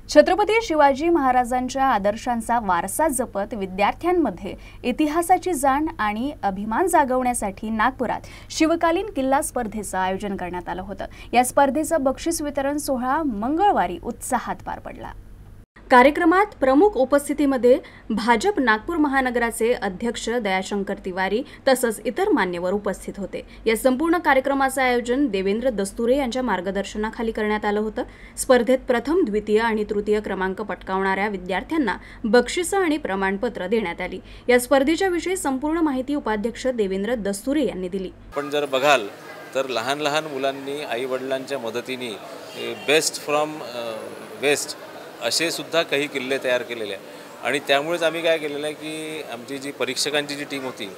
छत्रपती शिवाजी महाराजांच्या आदर्शांचा वारसा जपत विद्यार्थ्यांमध्ये इतिहासाची जाण आणि अभिमान जागवण्यासाठी नागपुरात शिवकालीन किल्ला स्पर्धेचं आयोजन करण्यात आलं होतं। या स्पर्धेचा बक्षीस वितरण सोहळा मंगळवारी उत्साहात पार पडला। कार्यक्रमात प्रमुख उपस्थितीमध्ये भाजप नागपूर महानगराचे अध्यक्ष दयाशंकर तिवारी तसंच इतर मान्यवर उपस्थित होते। या संपूर्ण कार्यक्रमाचे आयोजन देवेंद्र दस्तुरे यांच्या मार्गदर्शनाखाली करण्यात आलं होतं। स्पर्धेत प्रथम, द्वितीय आणि तृतीय क्रमांक पटकावणाऱ्या विद्यार्थ्यांना बक्षिसं आणि प्रमाणपत्र देण्यात आली। या स्पर्धेच्या विषयी संपूर्ण माहिती उपाध्यक्ष देवेंद्र दस्तुरे यांनी दिली। पण जर बघाल तर लहान लहान मुलांनी आई वडिलांच्या मदतीने बेस्ट फ्रॉम वेस्ट असे सुद्धा काही किल्ले तयार केलेले आहे। आणि त्यामुळेच आम्ही काय केलेलं आहे की आमची जी परीक्षकांची जी टीम होती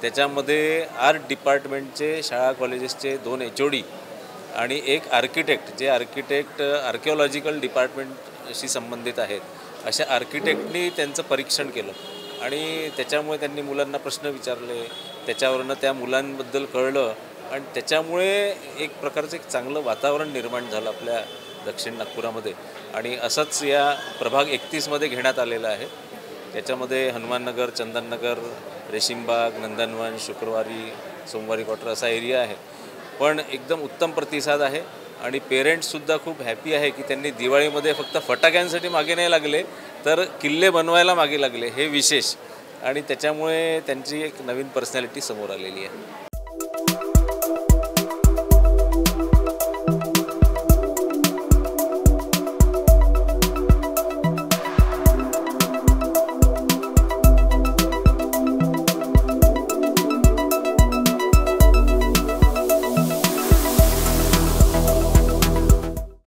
त्याच्यामध्ये आर्ट डिपार्टमेंटचे शाळा कॉलेजेसचे 2 HOD आणि एक आर्किटेक्ट, जे आर्किटेक्ट आर्किओलॉजिकल डिपार्टमेंटशी संबंधित आहेत अशा आर्किटेक्टनी त्यांचं परीक्षण केलं आणि त्याच्यामुळे त्यांनी मुलांना प्रश्न विचारले, त्याच्यावरनं त्या मुलांबद्दल कळलं आणि त्याच्यामुळे एक प्रकारचं एक चांगलं वातावरण निर्माण झालं आपल्या दक्षिण नागपुरामध्ये। आणि असंच या प्रभाग 31 मध्ये घेण्यात आलेलं आहे। त्याच्यामध्ये हनुमाननगर, चंदननगर, रेशीमबाग, नंदनवन, शुक्रवारी, सोमवारी क्वार्टर असा एरिया आहे। पण एकदम उत्तम प्रतिसाद आहे आणि पेरेंट्ससुद्धा खूप हॅपी आहे की त्यांनी दिवाळीमध्ये फक्त फटाक्यांसाठी मागे नाही लागले तर किल्ले बनवायला मागे लागले, हे विशेष। आणि त्याच्यामुळे त्यांची एक नवीन पर्सनॅलिटी समोर आलेली आहे।